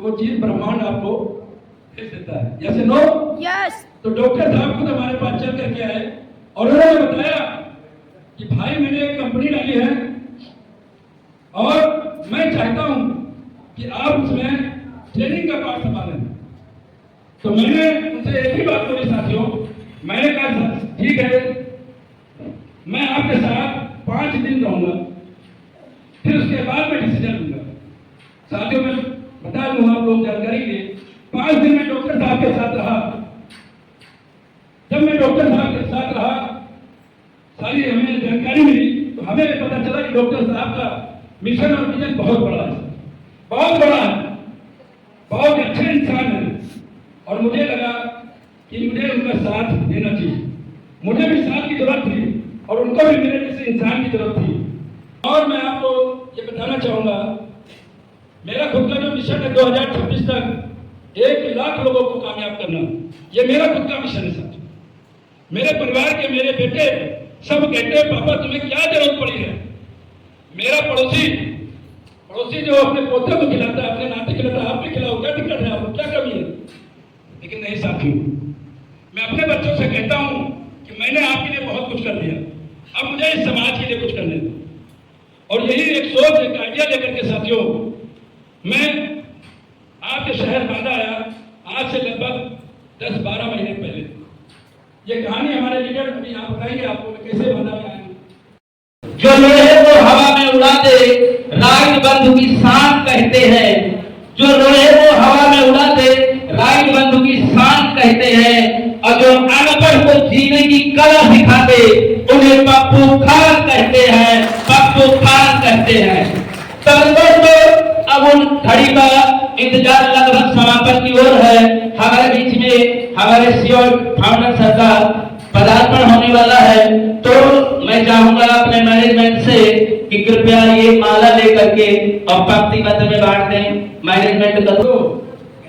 तो वो चीज ब्रह्मांड आपको भेज देता है। Yes no? यस। तो डॉक्टर साहब खुद हमारे पास चल करके आए और उन्होंने बताया कि भाई मैंने एक कंपनी डाली है और मैं चाहता हूं कि आप उसमें ट्रेनिंग का पार्ट संभालें। तो मैंने उनसे एक ही बात बोली साथियों, मैंने कहा ठीक है, मैं आपके साथ 5 दिन रहूंगा, फिर उसके बाद मैं डिसीजन लूंगा। साथियों मैं बता दूं, आप लोग जानकारी ले, 5 दिन में डॉक्टर साहब के साथ रहा। जब मैं डॉक्टर साहब के साथ रहा, सारी हमें जानकारी मिली, तो हमें पता चला कि डॉक्टर साहब का मिशन और विजन बहुत बड़ा है, बहुत बड़ा है, बहुत अच्छे इंसान है। और मुझे लगा कि मुझे उनका साथ देना चाहिए, मुझे भी साथ की जरूरत थी और उनको भी मेरे जैसे इंसान की जरूरत थी। और मैं आपको ये बताना चाहूंगा, मेरा खुद का जो मिशन है 2026 तक 1 लाख लोगों को कामयाब करना, ये मेरा खुद का मिशन है साथियों। मेरे परिवार के मेरे बेटे सब कहते हैं पापा तुम्हें क्या जरूरत पड़ी है। मेरा पड़ोसी जो अपने पोते को खिलाता है, अपने नाते खिलाता है, आप भी खिलाओ, क्या दिक्कत है आपको, क्या कमी है? लेकिन नहीं साथियों, मैं अपने बच्चों से कहता हूं कि मैंने आपके लिए बहुत कुछ कर दिया, अब मुझे इस समाज के लिए कुछ करने दो। और यही एक सोच, एक आइडिया लेकर के साथियों मैं आपके शहर बांदा आया, आज से लगभग 10-12 महीने पहले। ये कहानी हमारे लीडर अभी यहाँ बताएंगे आपको कैसे बांदा में आए। जो लोहे को हवा में उड़ा दे राइट बंधु की शान कहते हैं, जो लोहे को हवा में उड़ा दे राइट बंधु की शान कहते हैं, और जो अनपढ़ को जीने की कला सिखाते उन्हें पप्पू खान कहते हैं, पप्पू खान कहते हैं। तो दोस्तों अब उन घड़ी का इंतजार लगभग समापन की ओर है। हमारे बीच में हमारे सीओ फाउंडर सर का पदार्पण होने वाला है, तो मैं चाहूंगा अपने मैनेजमेंट से कि कृपया ये माला लेकर के और पंक्ति पत्र में बांट दें। मैनेजमेंट करो।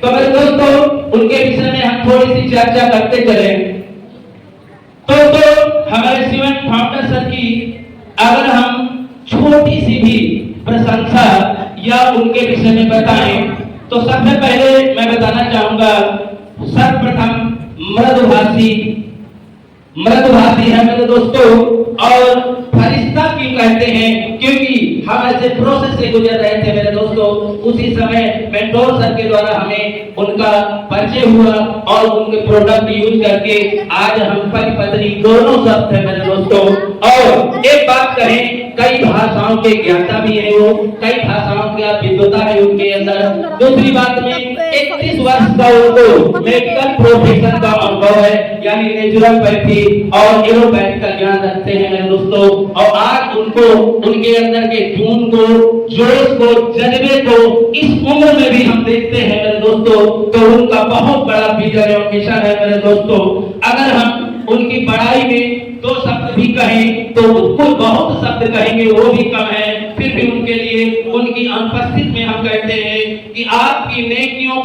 तो मेरे दोस्तों उनके विषय में हम थोड़ी सी चर्चा करते चले। तो हमारे सीओ फाउंडर सर की अगर हम छोटी सी भी प्रशंसा या उनके विषय में बताएं, तो सबसे पहले मैं बताना चाहूंगा सर्वप्रथम मृदुभाषी है मेरे दोस्तों। और फरिश्ता क्यों कहते हैं? क्योंकि हम ऐसे प्रोसेस से गुजर रहे थे मेरे दोस्तों, उसी समय मेंटोर सर के द्वारा हमें उनका परिचय हुआ और उनके प्रोडक्ट यूज करके आज हम पति पत्नी दोनों शब्द है मेरे दोस्तों। और एक बात कहें, कई भाषाओं के ज्ञाता भी है वो, कई भाषाओं की विद्वता है उनके अंदर। दूसरी बात में 31 वर्ष का उनको मेडिकल प्रोफेशन का अनुभव है, यानी नेचुरोपैथी और एलोपैथी का ज्ञान रखते हैं मेरे दोस्तों। और आज उनको उनके अंदर के जून को, जोश को, जज्बे को इस उम्र में भी हम देखते हैं मेरे दोस्तों। तो उनका बहुत बड़ा विजन और मिशन है मेरे दोस्तों। अगर हम उनकी पढ़ाई में 2 शब्द भी कहें तो कुछ बहुत शब्द कहेंगे वो भी कम है, फिर भी उनके लिए उनकी अनुपस्थिति में हम कहते हैं कि आपकी नेकियों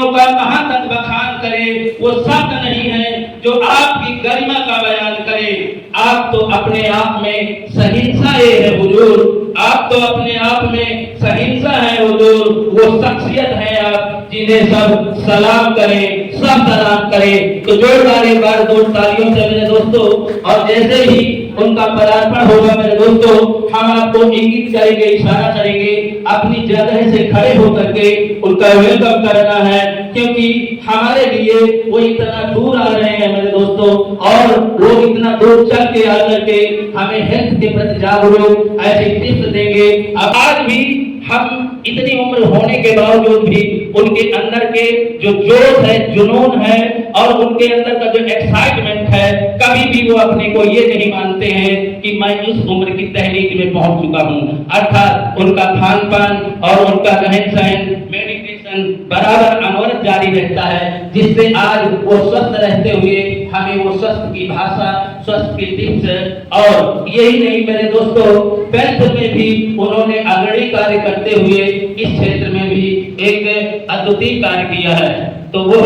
का कहां तक बखान करें, वो शब्द नहीं है जो आपकी गरिमा का बयान करे। आप तो अपने आप में सहिंसा है हुजूर, आप तो अपने आप में सहिंसा है हुजूर, वो शख्सियत है आप जिन्हें सब सलाम करें, सब सलाम करें। तो जोरदार एक बार 2 तालियों से मेरे दोस्तों। और जैसे ही उनका पदार्पण होगा मेरे दोस्तों, हम आपको इंगित करेंगे, इशारा करेंगे, अपनी जगह से खड़े होकर के उनका वेलकम करना है, क्योंकि हमारे लिए वो इतना दूर आ रहे हैं मेरे दोस्तों, और वो इतना दूर चल के आकर के हमें हेल्थ के प्रति जागरूक ऐसे टिप्स देंगे। अब आज भी हम इतनी उम्र होने के बावजूद भी उनके अंदर के जो जोश है, जुनून है और उनके अंदर का जो एक्साइटमेंट है, कभी भी वो अपने को ये नहीं मानते हैं कि मैं उस उम्र की तहरीक में पहुंच चुका हूं। अर्थात उनका खान पान और उनका रहन सहन, मेडिटेशन बराबर अनवरत जारी रहता है, जिससे आज वो स्वस्थ रहते हुए हमें वो स्वस्थ की भाषा, स्वस्थ की टिप्स, और यही नहीं मेरे दोस्तों, वेल्थ में भी उन्होंने अग्रणी कार्य करते हुए इस क्षेत्र में भी एक अद्वितीय कार्य किया है। तो वो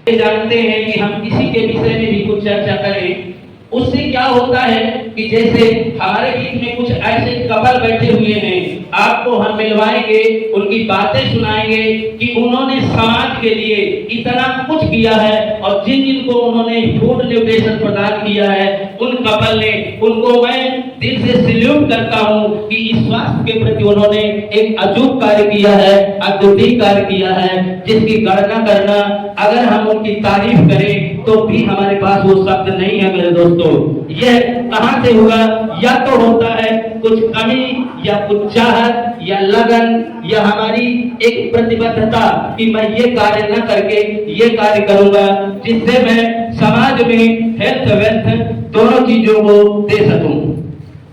जानते हैं कि हम किसी के विषय में भी कुछ चर्चा करें, उससे क्या होता है कि जैसे हमारे बीच में कुछ ऐसे कपल बैठे हुए हैं, आपको हम मिलवाएंगे, उनकी बातें सुनाएंगे कि उन्होंने समाज के लिए इतना कुछ किया है और जिन जिनको उन्होंने फूड न्यूट्रिशन प्रदान किया है उन कपल ने, उनको मैं दिल से सैल्यूट करता हूं कि इस स्वास्थ्य के प्रति उन्होंने एक अजूब कार्य किया है, अद्वितीय कार्य किया है, जिसकी गणना करना अगर हम उनकी तारीफ करें तो भी हमारे पास वो शब्द नहीं है मेरे दोस्तों। यह कहां से हुआ? या तो होता है कुछ कमी या कुछ चाहत या लगन या हमारी एक प्रतिबद्धता कि मैं ये कार्य न करके ये कार्य करूंगा जिससे मैं समाज में हेल्थ वेल्थ दोनों चीजों को दे सकूं।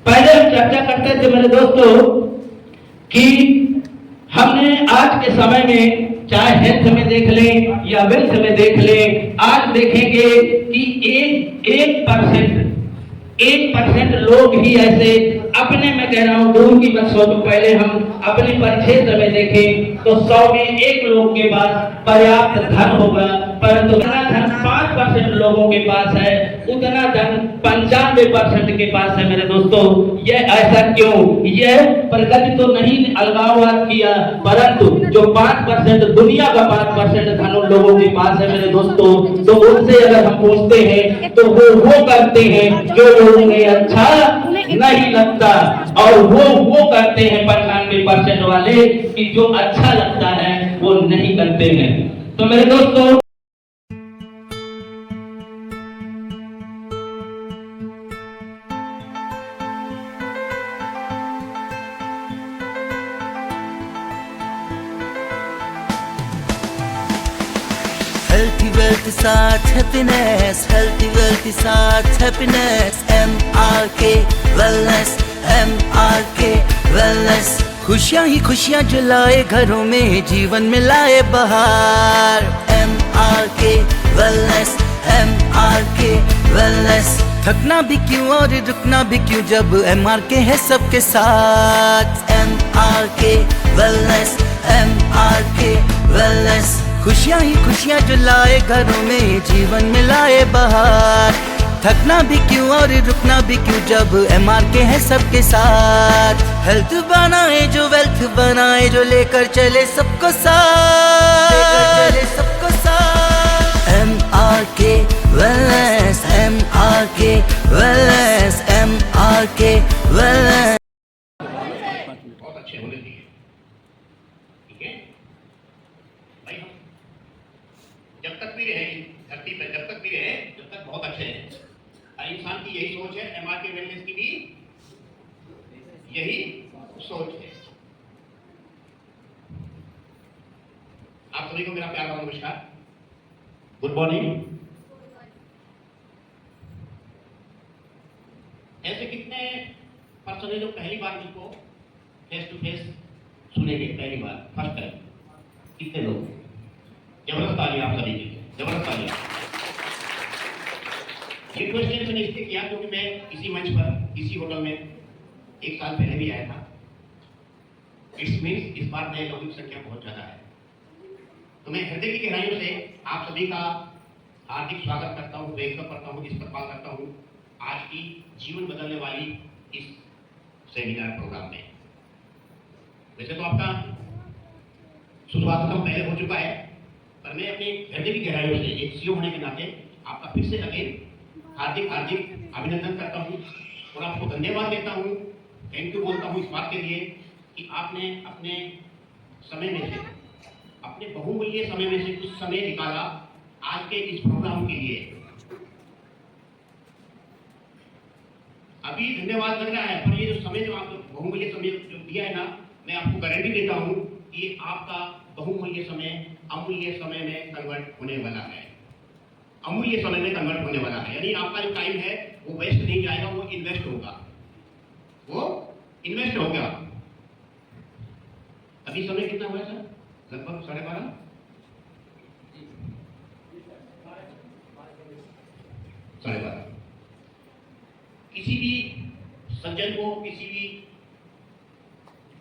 पहले हम चर्चा करते थे मेरे दोस्तों कि हमने आज के समय में चाहे हेल्थ में देख लें या वेल्थ में देख लें, आज देखेंगे कि 1% लोग ही ऐसे अपने, मैं कह रहा हूं दूर की मत सोचो, पहले हम अपने परिक्षेत्र में देखें तो 100 में 1 लोग के पास पर्याप्त धन होगा, परंतु उतना धन 5% लोगों के पास है, उतना धन 95% के पास है मेरे दोस्तों। यह ऐसा क्यों? यह प्रगति तो नहीं अलगाववाद किया, परंतु जो 5% दुनिया का 5% धन उन लोगों के पास है मेरे दोस्तों, तो उनसे अगर हम पूछते हैं तो वो करते हैं जो लोगों ने अच्छा नहीं लगता, और वो करते हैं 95% वाले कि जो अच्छा लगता है वो नहीं करते हैं। तो मेरे दोस्तों हेल्थी वेल्थ साथ हैप्पीनेस, हेल्थी वेल्थ साथ happiness, MRK wellness, MRK wellness. खुशियाँ ही खुशियाँ जलाए घरों में, जीवन में लाए बहार। MRK wellness, MRK wellness. थकना भी क्यों और रुकना भी क्यों जब MRK है सबके साथ। MRK wellness, MRK wellness. खुशियाँ ही खुशियाँ जलाए घरों में, जीवन में लाए बहार। थकना भी क्यों और रुकना भी क्यों जब MRK है सबके साथ। हेल्थ बनाए जो वेल्थ बनाए, जो लेकर चले सबको साथ, लेकर चले सबको साथ। MRK wellness, MRK wellness, MRK wellness. बहुत अच्छे होने चाहिए, ठीक है भाई। हम जब तक भी रहे धरती पर, जब तक भी रहे जब तक बहुत अच्छे हैं। इंसान की यही सोच है, MRK वेलनेस की भी यही सोच है। आप सभी को मेरा प्यार भरा नमस्कार, गुड मॉर्निंग। ऐसे कितने पर्सन है जो पहली बार मुझको फेस टू फेस सुनेंगे, पहली बार, फर्स्ट टाइम? कितने लोग? जबरदस्त तालियां आप सभी के लिए, जबरदस्त तालियां। ये क्वेश्चन मैंने इसलिए किया क्योंकि मैं इसी मंच पर, इसी होटल में 1 साल पहले भी आया था। इट्स मीन्स इस बार नए लोगों की संख्या बहुत ज्यादा है। तो मैं हृदय की गहराइयों से आप सभी का हार्दिक स्वागत करता हूँ, वेलकम करता हूँ, इस्तकबाल करता हूँ आज की जीवन बदलने वाली इस सेमिनार प्रोग्राम में। वैसे तो आपका सुस्वागत पहले हो चुका है, पर मैं अपने हृदय की गहराइयों से एक सीओ होने के नाते आपका फिर से अगेन हार्दिक अभिनंदन करता हूँ और आपको धन्यवाद देता हूँ, थैंक यू बोलता हूँ इस बात के लिए कि आपने अपने समय में से, अपने बहुमूल्य समय में से कुछ समय निकाला आज के इस प्रोग्राम के लिए। अभी धन्यवाद लग रहा है, पर ये जो समय, जो आप बहुमूल्य समय जो दिया है ना, मैं आपको गारंटी देता हूँ कि आपका बहुमूल्य समय अमूल्य समय में कन्वर्ट होने वाला है, अमूल्य समय में कन्वर्ट होने वाला है। यानी आपका जो टाइम है वो वेस्ट नहीं जाएगा, वो इन्वेस्ट होगा, वो इन्वेस्ट होगा। अभी समय कितना हुआ सर? लगभग 12:30। किसी भी सज्जन को, किसी भी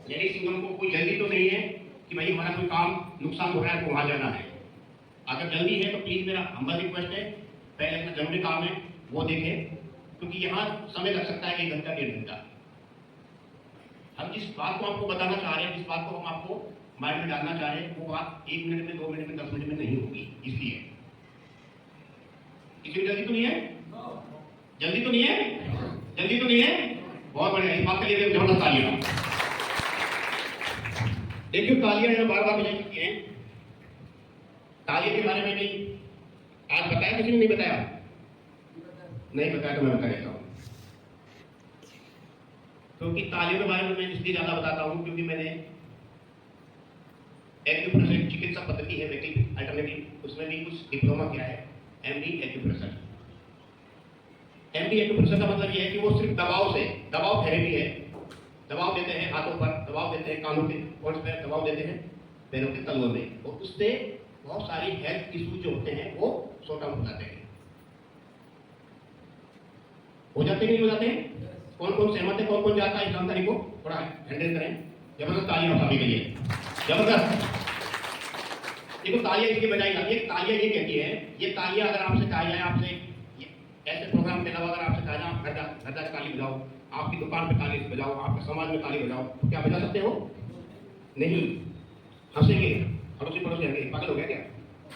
लेडी सिंगम को कोई जल्दी तो नहीं है कि भाई हमारा कोई काम नुकसान हो रहा है तो वहां जाना है। अगर जल्दी है तो प्लीज मेरा हम्बल रिक्वेस्ट है, पहले अपना जरूरी काम है वो देखें, क्योंकि यहाँ समय लग सकता है 1 घंटा 1.5 घंटा। हम जिस बात को आपको बताना चाह रहे हैं, जिस बात को हम आपको माइंड में डालना चाह रहे हैं, वो बात 1 मिनट में, 2 मिनट में, 10 मिनट में नहीं होगी। इसलिए किसी जल्दी तो नहीं है? जल्दी तो नहीं है? जल्दी तो नहीं है? बहुत बढ़िया, इस बात के लिए जबरदस्त तालियां। देखिए तालियां यहाँ बार बार बजाई चुकी हैं। तालियों के बारे में भी आज बताया, किसी ने नहीं बताया? नहीं बताया तो मैं बता देता हूँ। क्योंकि तालियों के बारे में मैं इसलिए ज्यादा बताता हूँ क्योंकि मैंने एक्यूप्रेशर चिकित्सा पद्धति है वैकल्पिक अल्टरनेटिव, उसमें भी कुछ डिप्लोमा किया है, एमडी एक्यूप्रेशर। एमडी एक्यूप्रेशर का मतलब यह है कि वो सिर्फ दबाव से, दबाव थेरेपी है, दबाव देते हैं हाथों पर, दबाव देते हैं कानों के पॉइंट्स पर, दबाव देते हैं पैरों के तलवों में, और उससे बहुत सारी हेल्थ इश्यूज जो होते हैं वो सॉर्ट आउट हो जाते हैं। हो जाते नहीं हो जाते हैं? कौन कौन सहमत है, कौन कौन जाता है इस जानकारी को थोड़ा हैंडल करें। जबरदस्त तालियां सभी के लिए, जबरदस्त। देखो तालियां इसलिए बजाई जाती है, तालियां ये कहती है, ये तालियां अगर आपसे कहा जाए, आपसे ऐसे प्रोग्राम के अलावा अगर आपसे कहा जाए घर जा ताली बजाओ, आपकी दुकान पे ताली बजाओ, आपके समाज में ताली बजाओ, तो क्या बजा सकते हो? नहीं, हंसेंगे, पड़ोसी पड़ोसी हंसेंगे, पागल हो गया क्या,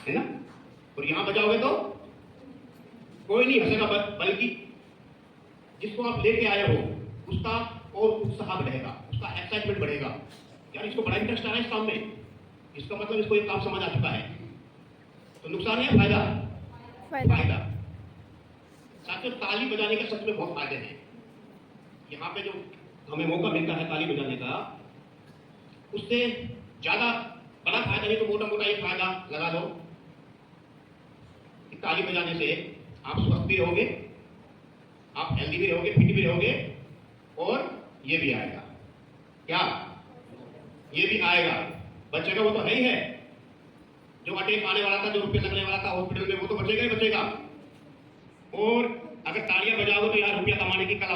है ना? और यहाँ बजाओगे तो कोई नहीं हंसेगा, बल्कि जिसको आप लेके आए हो उसका और उत्साह बढ़ेगा, उसका एक्साइटमेंट बढ़ेगा। यार इसको बड़ा इंटरेस्ट आ रहा है इस काम में, इसका मतलब इसको एक काम समझ आ चुका है। तो नुकसान है फायदा? फायदा। साथियों ताली बजाने के सच में बहुत फायदे हैं। यहाँ पे जो हमें मौका मिलता है ताली बजाने का, उससे ज्यादा बड़ा फायदा नहीं तो मोटा मोटा ये फायदा लगा दो कि ताली बजाने से आप स्वस्थ भी रहोगे, आप हेल्दी भी रहोगे, फिट भी रहोगे, और ये भी आएगा। क्या? ये भी आएगा। बचेगा वो तो है ही है, जो अटैक आने वाला था, जो रुपये लगने वाला था हॉस्पिटल में, वो तो बचेगा ही बचेगा। और अगर तालियां बजाओगे तो यार रुपया कमाने की कला